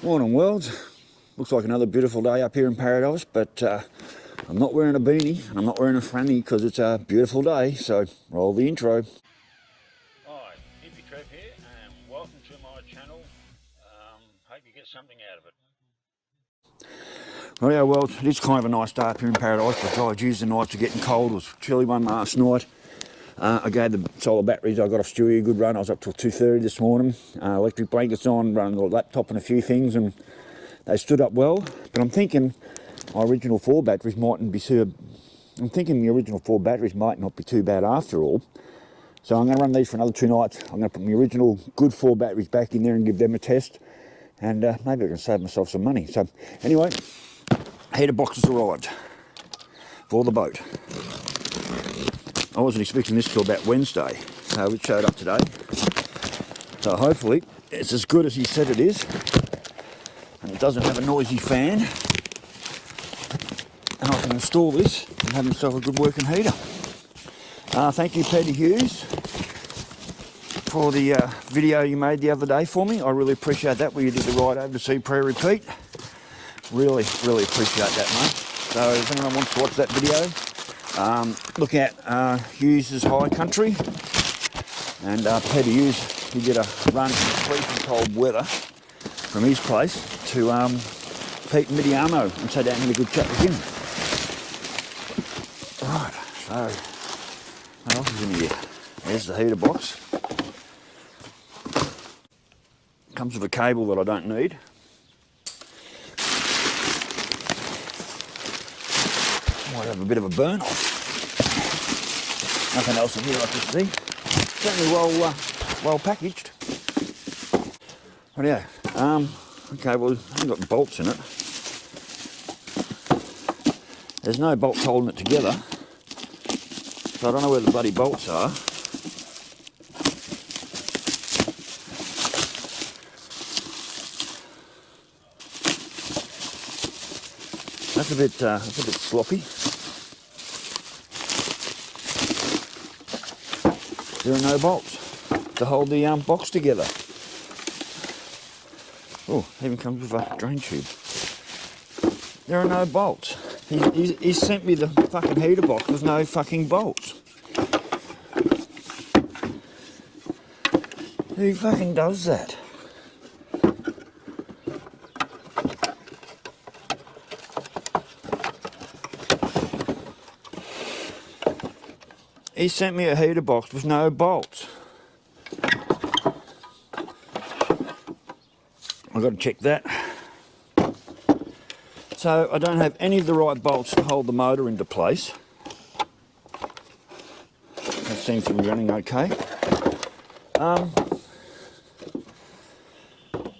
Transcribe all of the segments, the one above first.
Morning world. Looks like another beautiful day up here in paradise, but I'm not wearing a beanie and I'm not wearing a franny because it's a beautiful day, so roll the intro. Hi, Hippy Trev here and welcome to my channel. Hope you get something out of it. Rightio, well, it is kind of a nice day up here in paradise, but God, geez, the nights are getting cold. It was a chilly one last night. I gave the solar batteries I got off Stewie a good run. I was up till 2:30 this morning. Electric blankets on, running the laptop and a few things, and they stood up well. But I'm thinking my original 4 batteries mightn't be too. I'm thinking the original 4 batteries might not be too bad after all. So I'm going to run these for another 2 nights. I'm going to put my original good 4 batteries back in there and give them a test, and maybe I can save myself some money. So anyway, heater boxes arrived for the boat. I wasn't expecting this till about Wednesday, so it showed up today. So hopefully it's as good as he said it is, and it doesn't have a noisy fan, and I can install this and have myself a good working heater. Thank you, Petty Hughes, for the video you made the other day for me. I really appreciate that, where you did the ride over to see Prairie Pete. Really appreciate that, mate. So if anyone wants to watch that video, look at Hughes' High Country, and Peter Hughes, he did a run in freezing cold weather from his place to Pete Midiamo, and sat down and had a good chat with him. Right, so what else is in here? There's the heater box. Comes with a cable that I don't need. Might have a bit of a burn off. Nothing else in here I can see. Certainly well packaged. Rightio. Okay, well, it's only got bolts in it. There's no bolts holding it together, so I don't know where the bloody bolts are. That's a bit sloppy. There are no bolts to hold the box together. Oh, even comes with a drain tube. There are no bolts. He sent me the fucking heater box with no fucking bolts. Who fucking does that? He sent me a heater box with no bolts. I've got to check that. So I don't have any of the right bolts to hold the motor into place. That seems to be running okay. Well,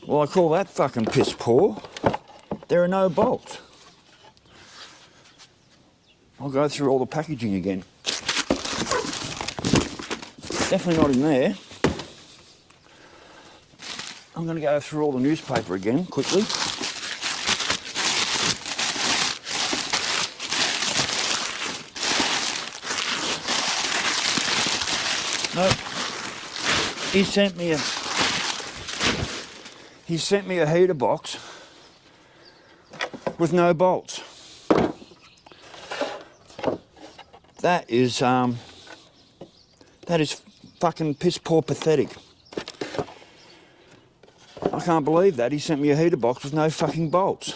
I call that fucking piss poor. There are no bolts. I'll go through all the packaging again. Definitely not in there. I'm going to go through all the newspaper again quickly. Nope. He sent me a heater box with no bolts. That is fucking piss poor pathetic. I can't believe that. He sent me a heater box with no fucking bolts.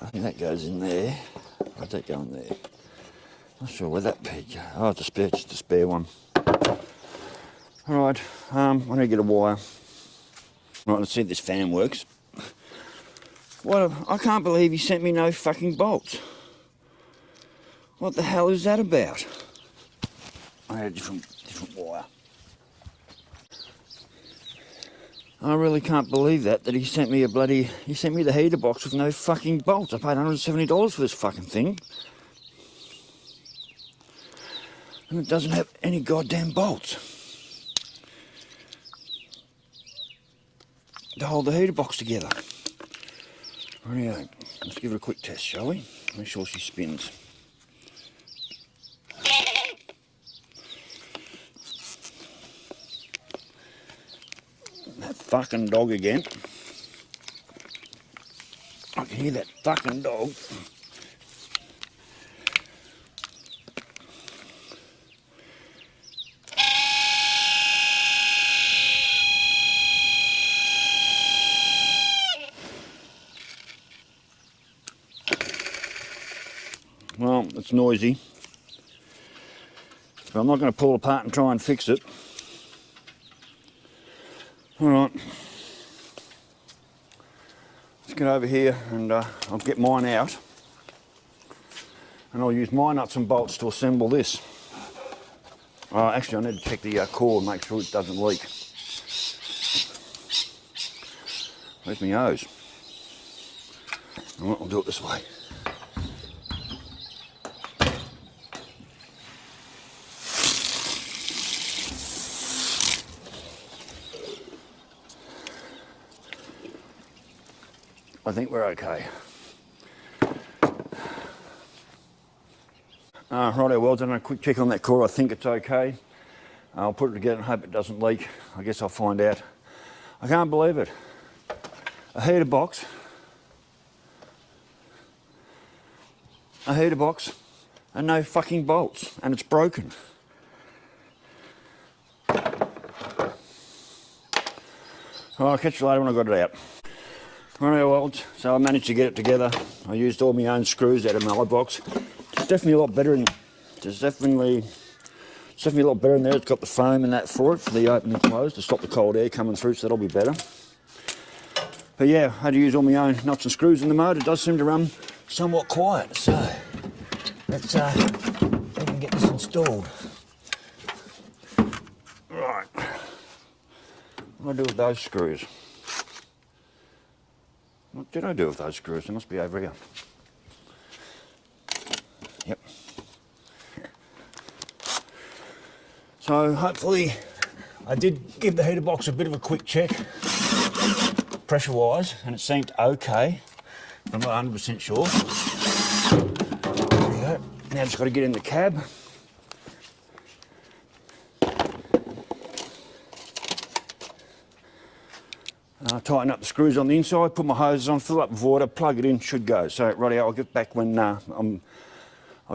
I think that goes in there. Where's that going there? Not sure where that peg goes. Oh, it's just a spare one. Alright, I need to get a wire. Right, let's see if this fan works. I can't believe he sent me no fucking bolts. What the hell is that about? I had a different wire. I really can't believe that he sent me he sent me the heater box with no fucking bolts. I paid $170 for this fucking thing. And it doesn't have any goddamn bolts to hold the heater box together. Rightio, let's give it a quick test, shall we? Make sure she spins. That fucking dog again. I can hear that fucking dog. Well, it's noisy, but I'm not going to pull it apart and try and fix it. Alright, let's get over here and I'll get mine out and I'll use my nuts and bolts to assemble this. Actually I need to check the core and make sure it doesn't leak. Where's my hose? Alright, I'll do it this way. I think we're okay. Righto, well done. A quick check on that core. I think it's okay. I'll put it together and hope it doesn't leak. I guess I'll find out. I can't believe it. A heater box. And no fucking bolts. And it's broken. I'll catch you later when I got it out. Righto, well, so I managed to get it together. I used all my own screws out of my old box. It's definitely a lot better in. It's definitely a lot better in there. It's got the foam and that for it, for the open and close, to stop the cold air coming through, so that'll be better. But yeah, I had to use all my own nuts and screws in the motor. It does seem to run somewhat quiet, so let's see if we can get this installed. Right, what do I do with those screws? What did I do with those screws? They must be over here. Yep. So hopefully I did give the heater box a bit of a quick check, pressure wise, and it seemed okay. I'm not 100% sure. There we go. Now just got to get in the cab. Tighten up the screws on the inside, put my hoses on, fill up with water, plug it in, should go. So righty, I'll get back when I'll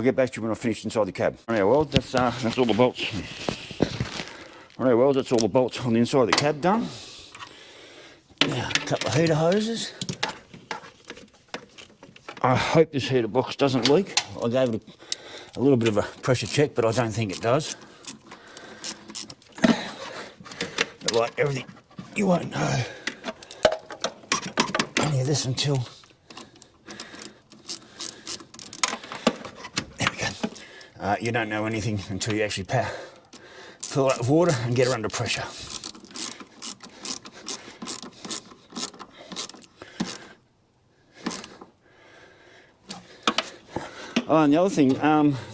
get back to you when I finish inside the cab. Righty, well, that's all the bolts. Righty, well, that's all the bolts on the inside of the cab done. Now, a couple of heater hoses. I hope this heater box doesn't leak. I gave it a little bit of a pressure check, but I don't think it does. But like everything, you won't know any of this until, there we go. You don't know anything until you actually fill it up with water and get her under pressure. Oh, and the other thing,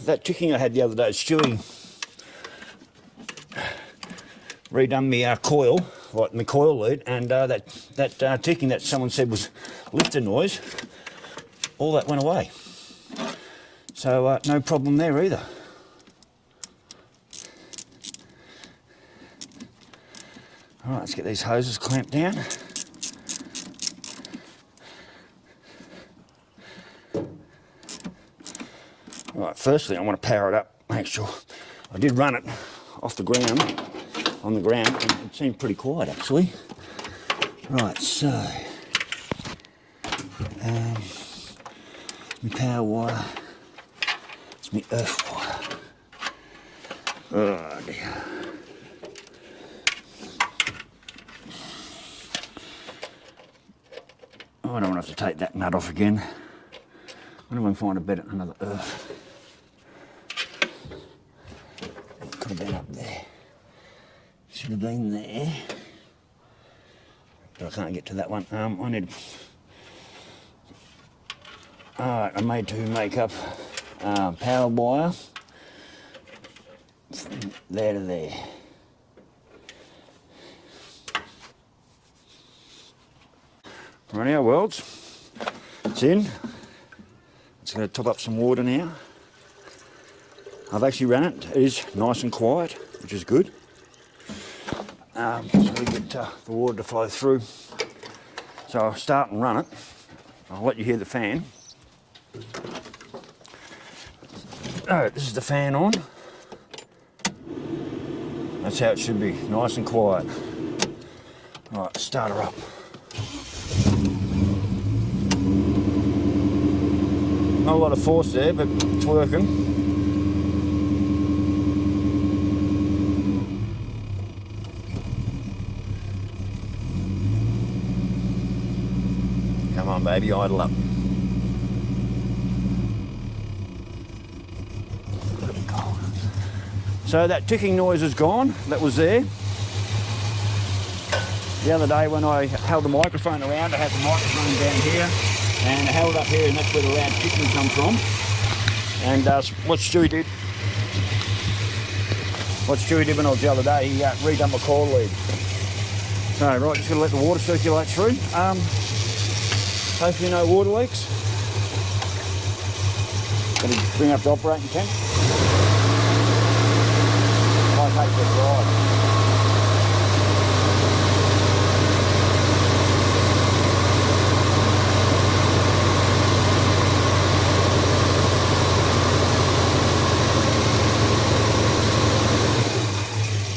that ticking I had the other day, Stewie redone me coil, like my coil lead, and that ticking that someone said was lifter noise, all that went away. So no problem there either. All right, let's get these hoses clamped down. Right, firstly I want to power it up, make sure. I did run it off the ground, on the ground, and it seemed pretty quiet actually. Right, so, my power wire, it's my earth wire. Oh dear. Oh, I don't want to have to take that nut off again. I don't want to find another earth. Could have been up there. Should have been there. But I can't get to that one. I need. Alright, I made to make up power wire from there to there. Right, our welds. It's in. It's going to top up some water now. I've actually ran it. It is nice and quiet, which is good. so we get the water to flow through. So I'll start and run it. I'll let you hear the fan. Alright, this is the fan on. That's how it should be, nice and quiet. Right, start her up. Not a lot of force there, but it's working. Come on, baby, idle up. So that ticking noise is gone, that was there. The other day when I held the microphone around, I had the microphone down here and I held it up here, and that's where the loud ticking comes from. And what Stewie did when I was the other day, he redone my coil lead. So right, just gotta let the water circulate through. Hopefully no water leaks. Gonna bring up the operating tank. Might take the drive.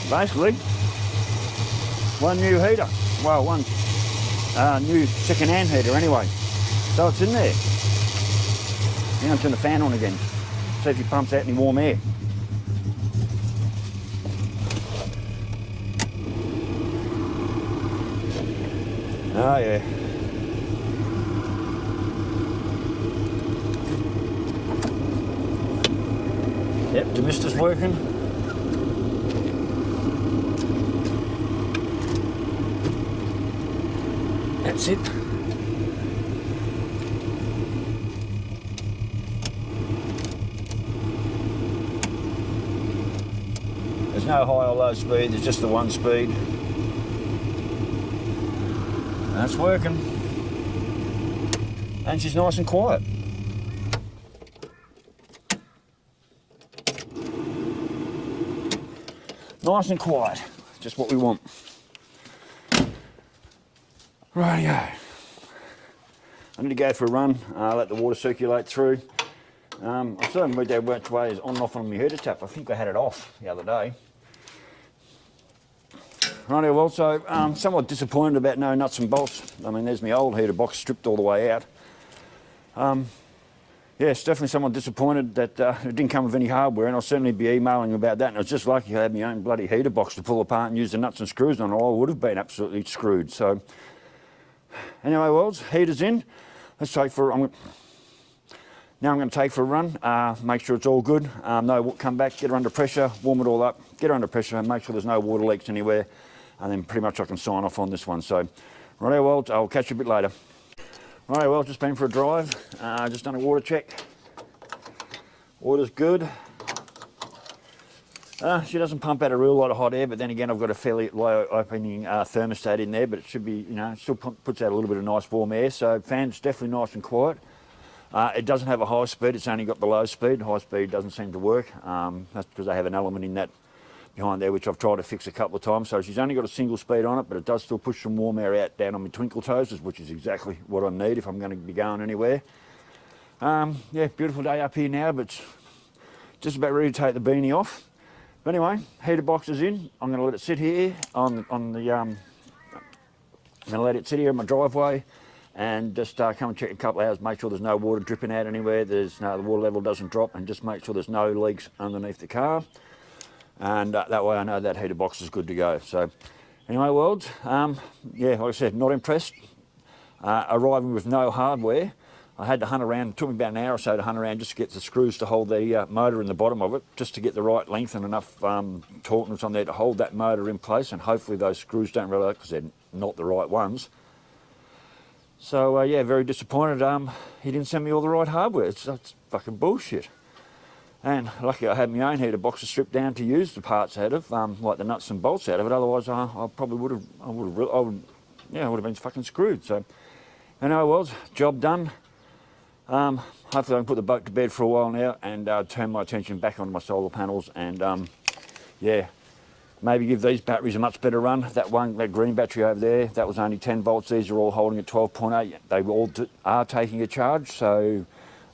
Basically, one new heater. Well, one new second-hand heater anyway. So it's in there. Now I'll turn the fan on again. See if he pumps out any warm air. Oh yeah. Yep, the mister's working. That's it. There's no high or low speed, there's just the one speed. That's working. And she's nice and quiet. Nice and quiet, just what we want. Rightio. I need to go for a run, let the water circulate through. I still haven't worked out which way is on and off on my heater tap. I think I had it off the other day. Rightio, well, so somewhat disappointed about no nuts and bolts. I mean, there's my old heater box stripped all the way out. Yeah, it's definitely somewhat disappointed that it didn't come with any hardware, and I'll certainly be emailing about that. And I was just lucky I had my own bloody heater box to pull apart and use the nuts and screws on, or I would have been absolutely screwed. So anyway, well, heater's in. Let's take for. Now I'm going to take for a run, make sure it's all good. Come back, get her under pressure, warm it all up, get her under pressure, and make sure there's no water leaks anywhere, and then pretty much I can sign off on this one. So, righto, well, I'll catch you a bit later. Righto, well, just been for a drive, just done a water check. Water's good. She doesn't pump out a real lot of hot air, but then again, I've got a fairly low opening thermostat in there, but it should be, you know, still puts out a little bit of nice warm air. So fan's definitely nice and quiet. It doesn't have a high speed, it's only got the low speed. High speed doesn't seem to work. That's because they have an element in that behind there, which I've tried to fix a couple of times. So she's only got a single speed on it, but it does still push some warm air out down on my twinkle toes, which is exactly what I need if I'm going to be going anywhere. Yeah, beautiful day up here now, but just about ready to take the beanie off. But anyway, heater box is in. I'm going to let it sit here I'm going to let it sit here in my driveway and just come and check a couple of hours, make sure there's no water dripping out anywhere, the water level doesn't drop, and just make sure there's no leaks underneath the car. And that way I know that heater box is good to go. So anyway, worlds, yeah, like I said, not impressed. Arriving with no hardware. I had to hunt around, it took me about an hour or so to hunt around just to get the screws to hold the motor in the bottom of it, just to get the right length and enough tautness on there to hold that motor in place, and hopefully those screws don't roll out because they're not the right ones. So yeah, very disappointed. He didn't send me all the right hardware. That's fucking bullshit. And lucky I had my own heater box stripped down to use the parts out of, like the nuts and bolts out of it. Otherwise, I probably would have been fucking screwed. So, anyway, well, job done. Hopefully I can put the boat to bed for a while now and turn my attention back onto my solar panels and yeah, maybe give these batteries a much better run. That green battery over there, that was only 10 volts. These are all holding at 12.8. They all are taking a charge, so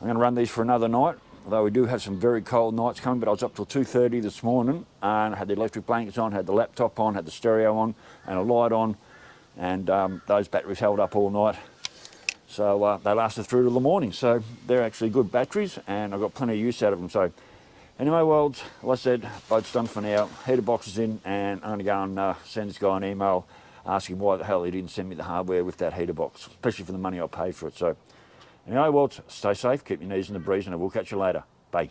I'm going to run these for another night. Although we do have some very cold nights coming, but I was up till 2:30 this morning and I had the electric blankets on, had the laptop on, had the stereo on and a light on, and those batteries held up all night. So they lasted through to the morning. So they're actually good batteries and I got plenty of use out of them. So anyway, worlds, like I said, boat's done for now. Heater box is in, and I'm going to go and send this guy an email asking why the hell he didn't send me the hardware with that heater box, especially for the money I paid for it. So anyway, worlds, stay safe, keep your knees in the breeze, and I will catch you later. Bye.